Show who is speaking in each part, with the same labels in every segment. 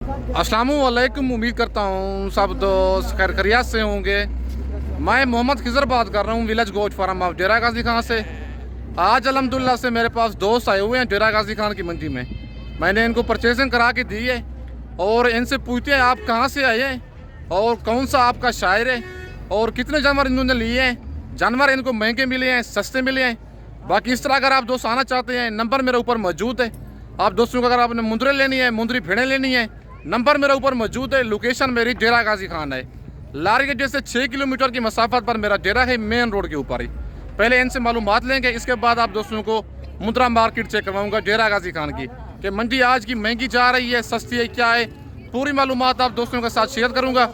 Speaker 1: अस्सलामु अलैकुम। उम्मीद करता हूँ सब दोस्त खैर खैरियत से होंगे। मैं मोहम्मद खिजर बात कर रहा हूँ विलेज गोट फार्म ऑफ डेरा गाजी खान से। आज अल्हम्दुलिल्लाह से मेरे पास दोस्त आए हुए हैं डेरा गाजी खान की मंडी में। मैंने इनको परचेजिंग करा के दी है और इनसे पूछते हैं आप कहाँ से आए हैं और कौन सा आपका शायर है और कितने जानवर इन्होंने लिए हैं। जानवर इनको महंगे मिले हैं, सस्ते मिले हैं। बाकी इस तरह अगर आप दोस्त आना चाहते हैं, नंबर मेरे ऊपर मौजूद है। आप दोस्तों को अगर आपने मुंदरे लेनी है, मुंदरी भेड़ें लेनी है, नंबर मेरे ऊपर मौजूद है। लोकेशन मेरी डेरा गाजी खान है। लारी के जैसे 6 किलोमीटर की मसाफत पर मेरा डेरा है, मेन रोड के ऊपर ही। पहले इनसे मालूमात लेंगे, इसके बाद आप दोस्तों को मुंद्रा मार्केट चेक करवाऊंगा डेरा गाजी खान की कि मंडी आज की महंगी जा रही है, सस्ती है, क्या है। पूरी मालूमात आप दोस्तों के साथ शेयर करूंगा।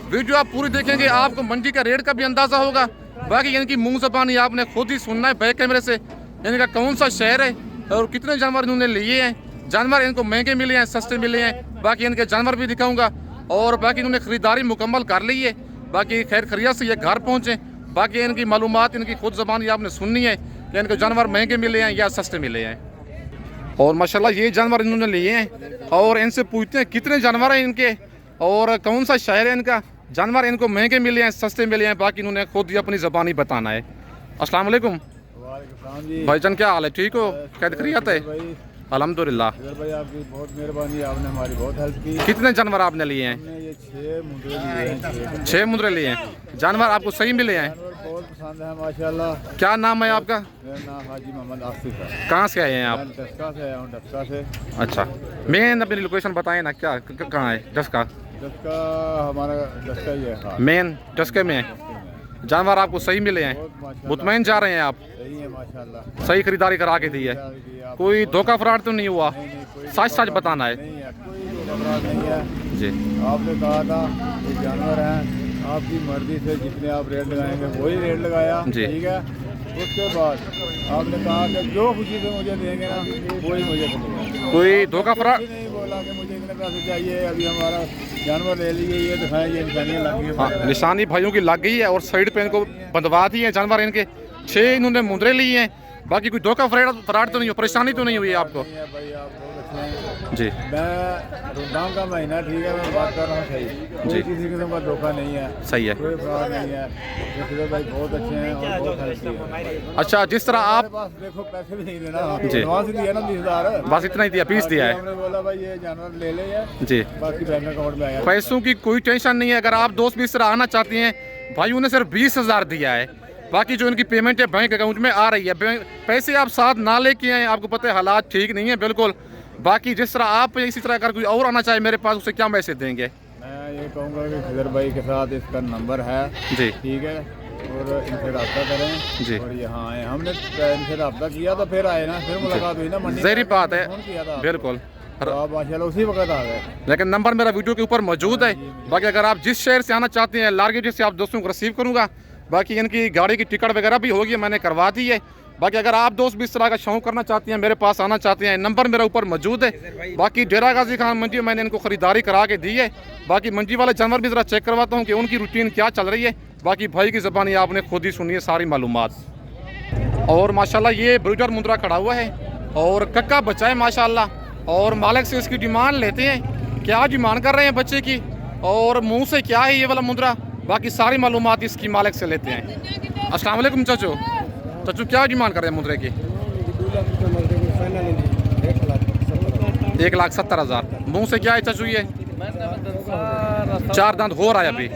Speaker 1: वीडियो आप पूरी देखेंगे, आपको मंडी का रेट का भी अंदाज़ा होगा। बाकी इनकी मुँह ज़बानी आपने खुद ही सुनना है बैक कैमरे से। इनका कौन सा शहर है और कितने जानवर इन्होंने लिए हैं। जानवर इनको महंगे मिले हैं, सस्ते मिले हैं। बाकी इनके जानवर भी दिखाऊंगा और बाकी इन्होंने ख़रीदारी मुकम्मल कर ली है। बाकी खैर खैरियत से ये घर पहुँचे। बाकी इनकी मालूमात इनकी खुद ज़बानी आपने सुननी है कि इनके जानवर महंगे मिले हैं या सस्ते मिले हैं। और माशाल्लाह ये जानवर इन्होंने लिए हैं और इनसे पूछते हैं कितने जानवर हैं इनके और कौन सा शहर है इनका। जानवर इनको महंगे मिले हैं, सस्ते मिले हैं। बाकी इन्होंने खुद ही अपनी ज़बानी बताना है। अस्सलाम वालेकुम भाईजान, क्या हाल है? ठीक हो? कैद खैरियत है? अल्हम्दुलिल्लाह
Speaker 2: भाई, आपकी बहुत मेहरबानी, आपने हमारी बहुत हेल्प की।
Speaker 1: कितने जानवर आपने लिए हैं?
Speaker 2: हमने ये 6 मुंदरे लिए हैं।
Speaker 1: 6 मुंदरे लिए हैं। जानवर आपको सही मिले हैं?
Speaker 2: जानवर बहुत पसंद है माशाल्लाह।
Speaker 1: क्या नाम है आपका?
Speaker 2: मेरा नाम हाजी मोहम्मद आसिफ है।
Speaker 1: कहाँ से आए हैं आप?
Speaker 2: मैं डस्का से आया हूँ, डस्का से।
Speaker 1: अच्छा, मेन अपनी लोकेशन बताएं ना, क्या कहाँ है? डस्का?
Speaker 2: डस्का हमारा डस्का ही है। हाँ,
Speaker 1: मेन डस्के में है। जानवर आपको सही मिले हैं? मुतमईन जा रहे हैं आप?
Speaker 2: सही है माशाल्लाह।
Speaker 1: सही खरीदारी करा के दी है? कोई धोखा फ्रॉड तो नहीं हुआ? सच सच बताना है
Speaker 2: नहीं है, कोई घबराहट नहीं है
Speaker 1: जी।
Speaker 2: आपने कहा था ये जानवर हैं, आपकी मर्जी से जितने आप रेट लगाएंगे वही रेट लगाया।
Speaker 1: जी।
Speaker 2: ठीक है, उसके बाद आपने कहा कि जो खुशी से मुझे देंगे ना वही मुझे मिलेगा।
Speaker 1: कोई धोखा फ्रॉड
Speaker 2: नहीं बोला कि मुझे इतने पैसे चाहिए, अभी हमारा जानवर ले लीजिए, ये दिखाएं, ये निशानियाँ लग गई।
Speaker 1: हाँ, निशानी भाइयों की लग गई है और साइड पे इनको बंधवा दी है जानवर इनके। 6 इन्होंने मुंदरे लिए हैं। बाकी कोई धोखा फ्रॉड तो नहीं हो, परेशानी तो नहीं हुई आपको?
Speaker 2: नहीं है भाई, आप बहुत अच्छे हैं
Speaker 1: जी।
Speaker 2: मैं रमजान का महीना, ठीक है, मैं बात कर रहा हूँ सही। कोई किसी किस्म का धोखा नहीं है,
Speaker 1: सही है।
Speaker 2: कोई फ्रॉड नहीं है। ये भाई बहुत अच्छे हैं और बहुत हेल्प की है।
Speaker 1: अच्छा, जिस तरह आप
Speaker 2: हमारे पास देखो पैसे भी नहीं देना,
Speaker 1: जी।
Speaker 2: एडवांस दिया ना 20,000,
Speaker 1: बस इतना ही दिया, पीस दिया है
Speaker 2: हमने बोला भाई ये जानवर ले ले है,
Speaker 1: जी।
Speaker 2: बाकी बैंक अकाउंट में आया।
Speaker 1: पैसों की कोई टेंशन नहीं है। अगर आप दोस्त भी इस तरह आना चाहते हैं, भाइयों ने सिर्फ 20,000 दिया है। बाकी जो इनकी पेमेंट है बैंक अकाउंट में आ रही है। पैसे आप साथ ना लेके आए, आपको पता है हालात ठीक नहीं है बिल्कुल। बाकी जिस तरह आप इसी तरह अगर कोई और आना चाहे मेरे पास, उसे क्या मैसेज देंगे?
Speaker 2: मैं ये कहूँगा कि खिजर भाई के साथ इसका नंबर है
Speaker 1: जी।
Speaker 2: ठीक है, और इनसे रब्ता करें
Speaker 1: जी।
Speaker 2: और यहाँ आए। हमने इनसे रब्ता किया तो फिर आए ना, फिर मुलाकात हुई ना मंडी।
Speaker 1: ज़ाहिर बात है,
Speaker 2: फोन किया था,
Speaker 1: बिल्कुल।
Speaker 2: तो आप माशाल्लाह उसी वक्त आ गए।
Speaker 1: लेकिन नंबर मेरा वीडियो के ऊपर मौजूद है। बाकी अगर आप जिस शहर से आना चाहते हैं, लारगेट से आप दोस्तों को रिसीव करूँगा। बाकी इनकी गाड़ी की टिकट वगैरह भी होगी, मैंने करवा दी है। बाकी अगर आप दोस्त भी इस तरह का शौक करना चाहते हैं, मेरे पास आना चाहते हैं, नंबर मेरे ऊपर मौजूद है। बाकी डेरा गाजी खान मंडी मैंने इनको ख़रीदारी करा के दी है। बाकी मंडी वाले जानवर भी ज़रा चेक करवाता हूँ कि उनकी रूटीन क्या चल रही है। बाकी भाई की ज़बानी आपने खुद ही सुनी है सारी मालूमात। और माशाल्लाह ये ब्रीडर मुंद्रा खड़ा हुआ है और कक्का बच्चा है माशाल्लाह। और मालिक से इसकी डिमांड लेते हैं, क्या डिमांड कर रहे हैं बच्चे की और मुँह से क्या है ये वाला मुंद्रा। बाकी सारी मालूमात इसकी मालिक से लेते हैं। अस्सलाम वालेकुम चाचू। चाचू क्या डिमांड कर रहे हैं मुंद्रे की? 1,70,000। मुँह से क्या है चाचू ये? 4 दांत हो रहा है, अभी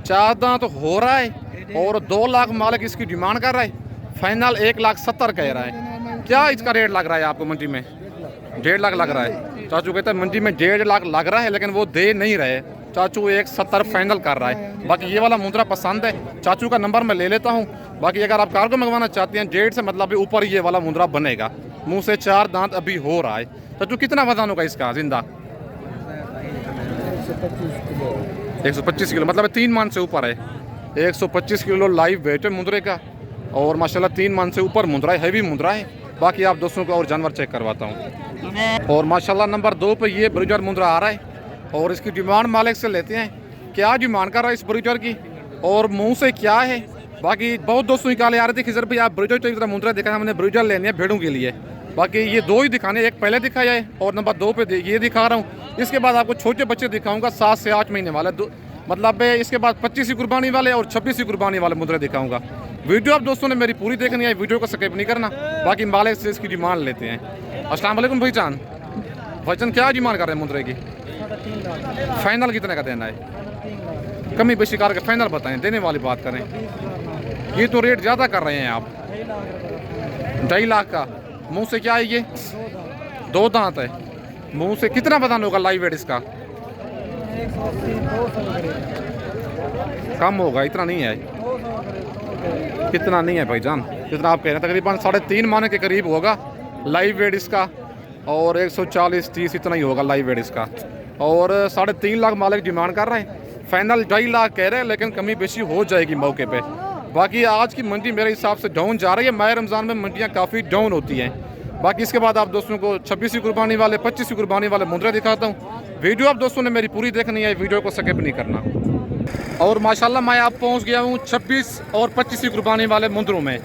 Speaker 1: 4 दांत हो रहा है और 2 लाख मालिक इसकी डिमांड कर रहा है। फाइनल 1,70,000 कह रहा है। क्या इसका रेट लग रहा है आपको मंडी में? 1.5 लाख लग रहा है। चाचू कहते हैं मंडी में 1.5 लाख लग रहा है, लेकिन वो दे नहीं रहे। चाचू 1,70,000 फाइनल कर रहा है। बाकी ये वाला मुंद्रा पसंद है, चाचू का नंबर मैं ले लेता हूँ। बाकी अगर आप कार्गो मंगवाना चाहते हैं, 1.5 से मतलब ऊपर ये वाला मुंद्रा बनेगा। मुंह से 4 दांत अभी हो रहा है। चाचू कितना वजन होगा इसका जिंदा? 125 किलो, मतलब 3 मान से ऊपर है। 125 किलो लाइव वेट है मुंद्रे का और माशाल्लाह 3 मान से ऊपर मुंद्रा है, हैवी मुंद्रा है। बाकी आप दोस्तों को और जानवर चेक करवाता हूँ। और माशाल्लाह नंबर 2 पे ये ब्रीडर मुंद्रा आ रहा है और इसकी डिमांड मालिक से लेते हैं, क्या डिमांड कर रहा है इस ब्रीडर की और मुंह से क्या है। बाकी बहुत दोस्तों निकाले आ रहे थे खिजर भाई आप ब्रीडर तो एक तरह मुंद्रा देखा, हमने ब्रीडर लेने हैं भेड़ों के लिए। बाकी ये दो ही दिखाने, एक पहले दिखाया है और नंबर 2 पे ये दिखा रहा हूँ। इसके बाद आपको छोटे बच्चे दिखाऊंगा 7 से 8 महीने वाले, मतलब इसके बाद 25 कुर्बानी वाले और 26 कुर्बानी वाले मुद्रे दिखाऊंगा। वीडियो आप दोस्तों ने मेरी पूरी देखनी है, वीडियो को स्किप नहीं करना। बाकी मालिक से इसकी डिमांड लेते हैं। अस्सलाम वालेकुम भाईजान, भाईजान क्या डिमांड कर रहे हैं मुद्रे की? फाइनल कितने का देना है? कमी बेशी करके फाइनल बताएं, देने वाली बात करें। ये तो रेट ज़्यादा कर रहे हैं आप, 2.5 लाख का। मुंह से क्या है ये? 2 दांत है। मुंह से कितना बदान होगा लाइव वेट इसका? कम होगा, इतना नहीं है। कितना नहीं है भाईजान, जितना आप कह रहे हैं तकरीबन 3.5 माह के करीब होगा लाइव वेट इसका, और 140-30 इतना ही होगा लाइव वेट इसका। और 3.5 लाख मालिक डिमांड कर रहे हैं, फाइनल 2.5 लाख कह रहे हैं, लेकिन कमी बेशी हो जाएगी मौके पे। बाकी आज की मंडी मेरे हिसाब से डाउन जा रही है। माह रमज़ान में मंडियाँ काफ़ी डाउन होती हैं। बाकी इसके बाद आप दोस्तों को 26 कुर्बानी वाले 25 कुर्बानी वाले मुद्रे दिखाता हूँ। वीडियो आप दोस्तों ने मेरी पूरी देखनी है, वीडियो को स्किप नहीं करना। और माशाल्लाह मैं आप पहुँच गया हूँ 26 और 25 कुर्बानी वाले मुद्रों में,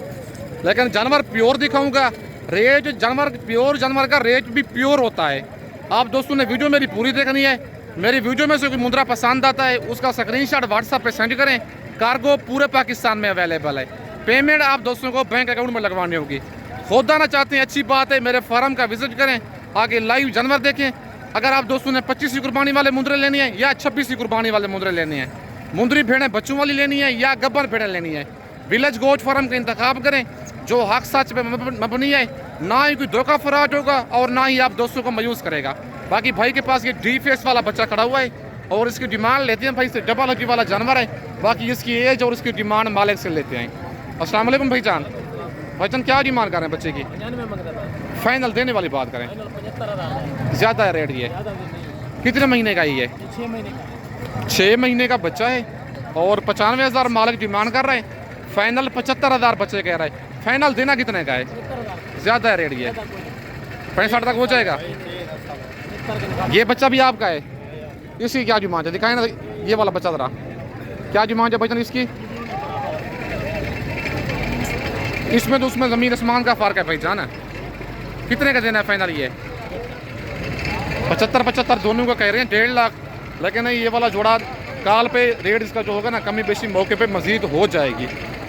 Speaker 1: लेकिन जानवर प्योर दिखाऊँगा। रेट जानवर प्योर, जानवर का रेट भी प्योर होता है। आप दोस्तों ने वीडियो मेरी पूरी देखनी है। मेरी वीडियो में से कोई मुद्रा पसंद आता है उसका स्क्रीनशॉट व्हाट्सएप पे सेंड करें। कार्गो पूरे पाकिस्तान में अवेलेबल है। पेमेंट आप दोस्तों को बैंक अकाउंट में लगवानी होगी। खुद आना चाहते हैं, अच्छी बात है, मेरे फार्म का विजिट करें, आगे लाइव जानवर देखें। अगर आप दोस्तों ने 25 कुर्बानी वाले मुद्रे लेनी है या 26 कुर्बानी वाले मुद्रे लेने हैं, मुंदरी भेड़ें बच्चों वाली लेनी है या गब्बर भेड़ें लेनी है, विलेज गोट फार्म का इंतखाब करें जो हक सच पे मबनी है। ना ही कोई धोखा फराड होगा और ना ही आप दोस्तों को मायूस करेगा। बाकी भाई के पास ये डी फेस वाला बच्चा खड़ा हुआ है और इसकी डिमांड लेते हैं भाई से, डबल हड्डी वाला जानवर है। बाकी इसकी एज और इसकी डिमांड मालिक से लेते हैं। अस्सलाम वालेकुम भाईजान, भाईजान क्या डिमांड कर रहे हैं बच्चे की? फाइनल देने वाली बात करें, ज़्यादा है रेट ये। कितने महीने का ये? 6 महीने का बच्चा है और 95,000 मालिक डिमांड कर रहे हैं। फाइनल 75,000 बच्चे कह रहे हैं। फाइनल देना कितने का है? ज़्यादा है रेट ये, 65 तक हो जाएगा। ये बच्चा भी आपका है, इसकी क्या डिमांड है? दिखाए ना ये वाला बच्चा ज़रा, क्या डिमांड है भाईजान इसकी? इसमें तो उसमें ज़मीन आसमान का फ़र्क है भाईजान। कितने का देना है फाइनल ये? 75 दोनों का कह रहे हैं 1.5 लाख। लेकिन ये वाला जोड़ा काल पे रेट इसका जो होगा ना, कमी बेशी मौके पे मजीद हो जाएगी।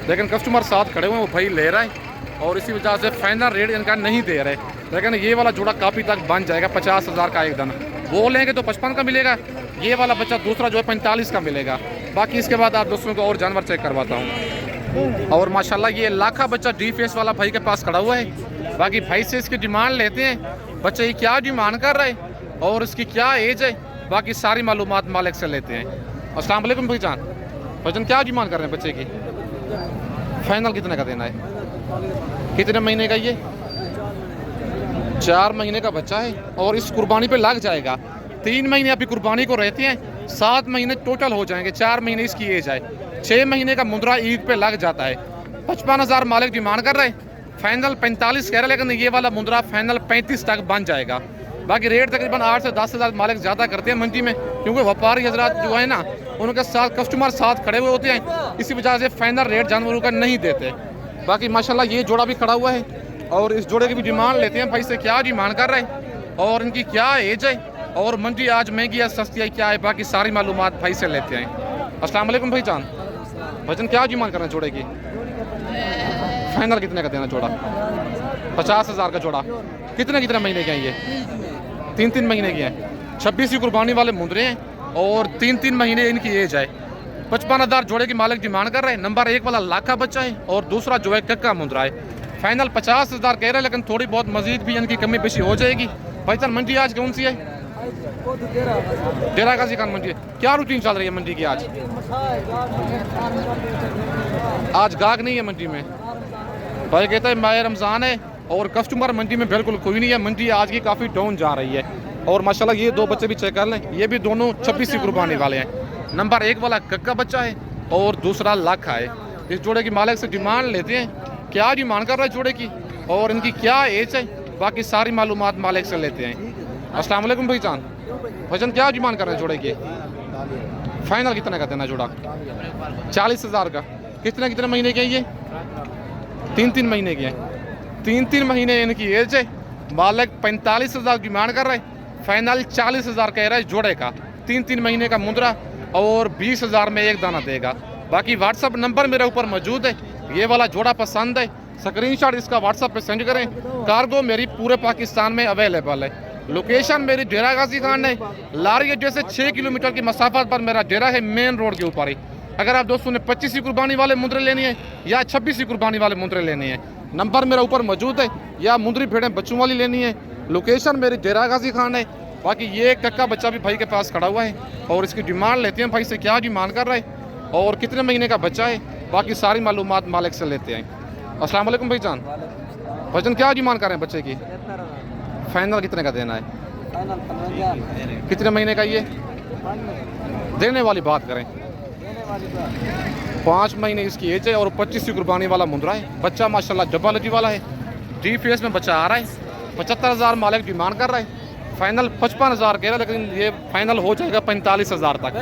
Speaker 1: लेकिन कस्टमर साथ खड़े हुए हैं, वो भाई ले रहा है और इसी वजह से फाइनल रेट इनका नहीं दे रहे। लेकिन ये वाला जोड़ा काफ़ी तक बन जाएगा, 50,000 का एक दाना। वो लेंगे तो 55 का मिलेगा, ये वाला बच्चा दूसरा जो है 45 का मिलेगा। बाकी इसके बाद आप दोस्तों को और जानवर चेक करवाता हूँ। और माशाल्लाह ये लाखा बच्चा डी फेस वाला भाई के पास खड़ा हुआ है। बाकी भाई से इसकी डिमांड लेते हैं, बच्चे की क्या डिमांड कर रहे हैं और इसकी क्या एज है, बाकी सारी मालूमात मालिक से लेते हैं। अस्सलाम वालेकुम भाईजान, भाईजान क्या डिमांड कर रहे हैं बच्चे की? फाइनल कितने का देना है? कितने महीने का ये? 4 महीने का बच्चा है और इस कुर्बानी पे लग जाएगा। 3 महीने अभी कुर्बानी को रहते हैं, 7 महीने टोटल हो जाएंगे। 4 महीने इसकी एज है, 6 महीने का मुद्रा ईद पे लग जाता है। 55,000 मालिक डिमांड कर रहे हैं, फाइनल 45 कह रहे हैं, लेकिन ये वाला मुद्रा फाइनल 35 तक बन जाएगा। बाकी रेट तकरीबन 8 से 10,000 मालिक ज़्यादा करते हैं मंडी में, क्योंकि व्यापारी हजरात जो है ना, उनके साथ कस्टमर साथ खड़े हुए होते हैं, इसी वजह से फाइनल रेट जानवरों का नहीं देते। बाकी माशाल्लाह ये जोड़ा भी खड़ा हुआ है और इस जोड़े की भी डिमांड लेते हैं भाई से, क्या डिमांड कर रहे हैं और इनकी क्या एज है और मंडी आज महंगी है सस्ती है क्या है, बाकी सारी मालूमात भाई से लेते हैं। अस्सलाम वालेकुम भाईजान, भाईजान क्या डिमांड कर रहे हैं जोड़े की? फाइनल कितने का देना जोड़ा? 50,000 का जोड़ा। कितने महीने के हैं ये? 3 महीने के हैं। 26 कुर्बानी वाले मुद्रे हैं और 3 महीने इनकी एज है। 55,000 जोड़े की मालिक डिमांड कर रहे हैं। नंबर 1 वाला लाखा बच्चा है और दूसरा जो है कक्का मुद्रा है। फाइनल 50,000 कह रहे हैं, लेकिन थोड़ी बहुत मजीद भी इनकी कमी बेशी हो जाएगी। भाईजान मंडी आज कौन सी है? डेरा गाजी खान मंडी है। क्या रूटीन चल रही है मंडी की आज? आज गाहक नहीं है मंडी में, भाई कहता है माह रमज़ान है और कस्टमर मंडी में बिल्कुल कोई नहीं है। मंडी आज की काफ़ी डाउन जा रही है। और माशाल्लाह ये 2 बच्चे भी चेक कर लें, ये भी दोनों 26 कुर्बानी वाले हैं। नंबर 1 वाला कक्का बच्चा है और दूसरा लाखा है। इस जोड़े की मालिक से डिमांड लेते हैं, क्या डिमांड कर रहा है जोड़े की और इनकी क्या एज है, बाकी सारी मालूमात मालिक से लेते हैं। अस्सलाम वालेकुम भाईजान, भाईजान क्या डिमांड कर रहे हैं जोड़े की? फाइनल कितने का देना जोड़ा? 40,000 का। कितने महीने के हैं ये? 3 महीने के हैं। 3 महीने इनकी एज है मालिक 45,000 डिमांड कर रहे, फाइनल 40,000 कह रहा है जोड़े का। 3 महीने का मुंद्रा और 20,000 में एक दाना देगा। बाकी व्हाट्सअप नंबर मेरे ऊपर मौजूद है, ये वाला जोड़ा पसंद है स्क्रीनशॉट इसका व्हाट्सअप पे सेंड करें। कार्गो मेरी पूरे पाकिस्तान में अवेलेबल है। लोकेशन मेरी डेरा गाजी खान है, लारी अड्डे से 6 किलोमीटर की मसाफत पर मेरा डेरा है, मेन रोड के ऊपर ही। अगर आप दोस्तों ने 25 कुर्बानी वाले मुंद्रे लेनी है या 26 कुर्बानी वाले मुंद्रे लेने हैं, नंबर मेरा ऊपर मौजूद है, या मुंद्री भेड़ें बच्चों वाली लेनी है, लोकेशन मेरी डेरा गाजी खान है। बाकी ये कक्का बच्चा भी भाई के पास खड़ा हुआ है और इसकी डिमांड लेते हैं भाई से, क्या डिमांड कर रहा है और कितने महीने का बच्चा है, बाकी सारी मालूमात मालिक से लेते हैं। अस्सलाम वालेकुम भाईजान। भाईजान क्या डिमांड कर रहे हैं बच्चे की? फाइनल कितने का देना है? कितने महीने का ये? देने वाली बात करें। 5 महीने इसकी एज है और 25 कुर्बानी वाला मुंद्रा है। बच्चा माशाल्लाह डब्बा लजी वाला है, डी फेस में बच्चा आ रहा है। 75,000 मालिक डिमांड कर रहा है, फाइनल 55,000 कह रहा है, लेकिन ये फाइनल हो जाएगा 45,000 तक।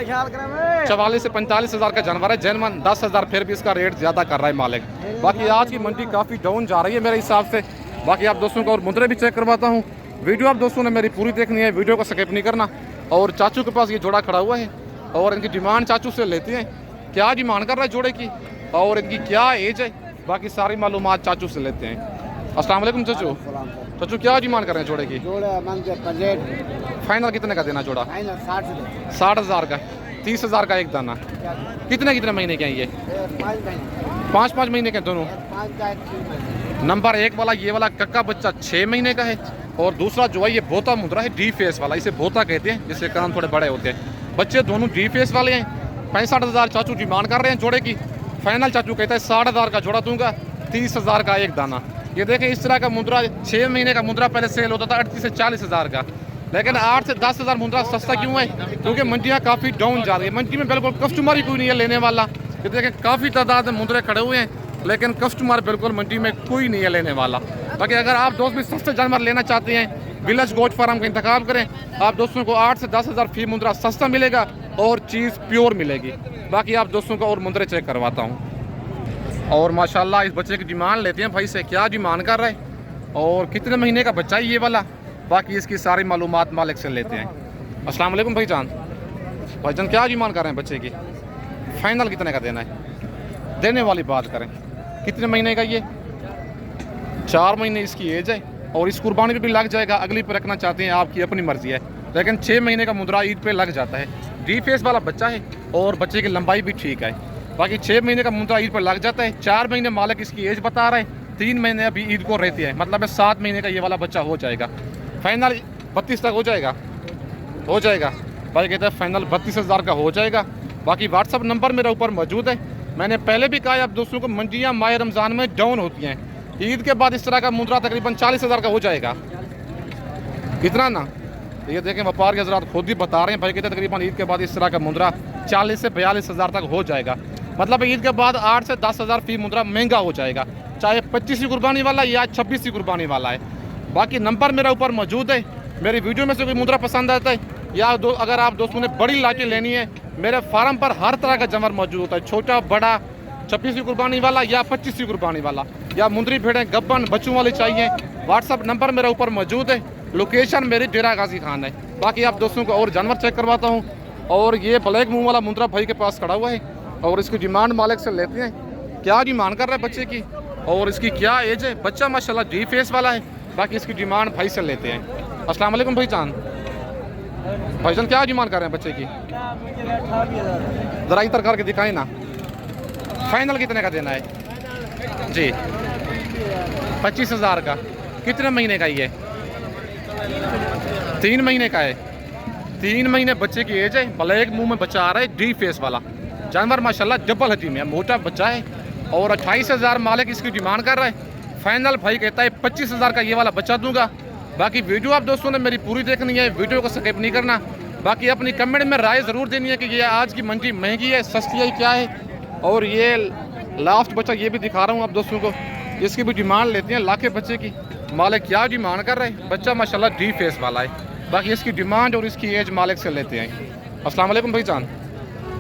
Speaker 1: 44 से 45,000 का जानवर है, जैनवन 10,000 फिर भी इसका रेट ज़्यादा कर रहा है मालिक। बाकी आज की मंडी काफ़ी डाउन जा रही है मेरे हिसाब से। बाकी आप दोस्तों को और मुंद्रे भी चेक करवाता हूँ। वीडियो आप दोस्तों ने मेरी पूरी देखनी है, वीडियो को स्किप नहीं करना। और चाचू के पास ये जोड़ा खड़ा हुआ है और इनकी डिमांड चाचू से लेते हैं, क्या डिमांड कर रहा है जोड़े की और इनकी क्या एज है, बाकी सारी मालूमात चाचू से लेते हैं। अस्सलाम वालेकुम चाचू। चाचू क्या डिमांड कर रहे हैं जोड़े की? फाइनल कितने का देना जोड़ा? 60,000 का, 30,000 का एक दाना। कितने महीने के हैं ये? 5 महीने के दोनों। नंबर 1 वाला ये वाला कक्का बच्चा 6 महीने का है और दूसरा जो है ये भोता मुंद्रा है, डी फेस वाला, इसे भोता कहते हैं, जिसके कान थोड़े बड़े होते हैं। बच्चे दोनों डी फेस वाले हैं। 65,000 चाचू डिमांड कर रहे हैं जोड़े की। फाइनल चाचू कहता है 60,000 का जोड़ा दूंगा, 30,000 का एक दाना। ये देखें इस तरह का मुंद्रा 6 महीने का मुंद्रा पहले सेल होता था 38 से 40,000 का, लेकिन 8 से 10,000 मुंद्रा सस्ता क्यों है? क्योंकि मंडियाँ काफ़ी डाउन जा रही है। मंडी में बिल्कुल कस्टमर ही कोई नहीं है लेने वाला। ये देखें काफ़ी तादाद में मुंद्रे खड़े हुए हैं, लेकिन कस्टमर बिल्कुल मंडी में कोई नहीं है लेने वाला। बाकी अगर आप दोस्त भी सस्ते जानवर लेना चाहते हैं, विलेज गोट फार्म का इंतखाब करें। आप दोस्तों को 8 से 10,000 फी मुंद्रा सस्ता मिलेगा और चीज़ प्योर मिलेगी। बाकी आप दोस्तों को और मुंद्रे चेक करवाता हूँ। और माशाल्लाह इस बच्चे की डिमांड लेते हैं भाई से, क्या डिमांड कर रहा है और कितने महीने का बच्चा है ये वाला, बाकी इसकी सारी मालूमात मालिक से लेते हैं। अस्सलाम वालेकुम भाईजान। भाईजान क्या डिमांड कर रहे हैं बच्चे की? फाइनल कितने का देना है? देने वाली बात करें। कितने महीने का ये? 4 महीने इसकी एज है और इस कुर्बानी पे भी लग जाएगा। अगली पे रखना चाहते हैं आपकी अपनी मर्जी है, लेकिन 6 महीने का मुंद्रा ईद पे लग जाता है। डी फेस वाला बच्चा है और बच्चे की लंबाई भी ठीक है। बाकी 6 महीने का मुंद्रा ईद पर लग जाता है। 4 महीने मालिक इसकी एज बता रहा है, 3 महीने अभी ईद को रहती है, मतलब 7 महीने का ये वाला बच्चा हो जाएगा। फाइनल 32 तक हो जाएगा भाई कहते हैं फाइनल 32,000 का हो जाएगा। बाकी व्हाट्सअप नंबर मेरे ऊपर मौजूद है। मैंने पहले भी कहा आप दोस्तों को, मंडियाँ माह रमज़ान में डाउन होती हैं। ईद के बाद इस तरह का मुंद्रा तकरीबन 40,000 का हो जाएगा, इतना ना। ये देखें व्यापारी हजरात खुद ही बता रहे हैं, भाई कहते हैं तकरीबन ईद के बाद इस तरह का मुंद्रा 40 से 42,000 तक हो जाएगा। मतलब ईद के बाद 8 से 10,000 फी मुंद्रा महंगा हो जाएगा, चाहे 25 कुर्बानी वाला या 26 कुर्बानी वाला है। बाकी नंबर मेरा ऊपर मौजूद है। मेरी वीडियो में से कोई मुंद्रा पसंद आता है या अगर आप दोस्तों ने बड़ी लाठी लेनी है, मेरे फार्म पर हर तरह का जानवर मौजूद होता है, छोटा बड़ा, 26 कुर्बानी वाला या 25 कुर्बानी वाला, या मुंदरी भेड़ें गब्बन बच्चों वाली चाहिए। व्हाट्सअप नंबर मेरा ऊपर मौजूद है। लोकेशन मेरी डेरा गाजी खान है। बाकी आप दोस्तों को और जानवर चेक करवाता हूँ। और ये ब्लैक मुंह वाला मुंद्रा भाई के पास खड़ा हुआ है और इसकी डिमांड मालिक से लेते हैं, क्या डिमांड कर रहा है बच्चे की और इसकी क्या एज है। बच्चा माशाल्लाह डी फेस वाला है। बाकी इसकी डिमांड भाई से लेते हैं। अस्सलाम वालेकुम भाईजान। भाईजान क्या डिमांड कर रहे हैं बच्चे की? ज़रा इधर करके दिखाएं ना। फाइनल कितने का देना है जी? 25,000 का। कितने महीने का ये? 3 महीने का है। 3 महीने बच्चे की एज है। ब्लैक मुंह में बच्चा आ रहा है, डी फेस वाला जानवर माशाल्लाह डबल हड्डी में मोटा बच्चा है और 28,000 मालिक इसकी डिमांड कर रहा है। फाइनल भाई कहता है 25,000 का ये वाला बच्चा दूंगा। बाकी वीडियो आप दोस्तों ने मेरी पूरी देखनी है, वीडियो को स्किप नहीं करना। बाकी अपनी कमेंट में राय ज़रूर देनी है कि ये आज की मंडी महंगी है सस्ती है क्या है। और ये लास्ट बच्चा ये भी दिखा रहा हूँ आप दोस्तों को, इसकी भी डिमांड लेते हैं लाख के बच्चे की। मालिक क्या डिमांड कर रहे हैं? बच्चा माशाल्लाह डी फेस वाला है। बाकी इसकी डिमांड और इसकी एज मालिक से लेते हैं। अस्सलाम वालेकुम भाईजान।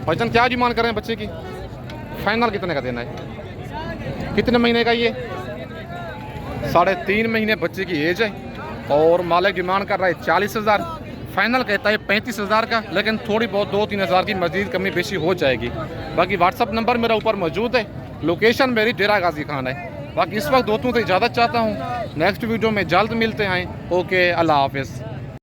Speaker 1: भाईजान क्या डिमांड कर रहे हैं बच्चे की? फाइनल कितने का देना है? कितने महीने का ये? 3.5 महीने बच्चे की एज है और मालिक डिमांड कर रहा है 40,000, फाइनल कहता है 35,000 का, लेकिन थोड़ी बहुत 2-3 हज़ार की मज़ीद कमी बेशी हो जाएगी। बाकी व्हाट्सअप नंबर मेरा ऊपर मौजूद है, लोकेशन मेरी डेरा गाजी खान है। बाकी इस वक्त दोस्तों से इजाज़त चाहता हूँ, नेक्स्ट वीडियो में जल्द मिलते हैं। ओके, अल्लाह हाफिज़।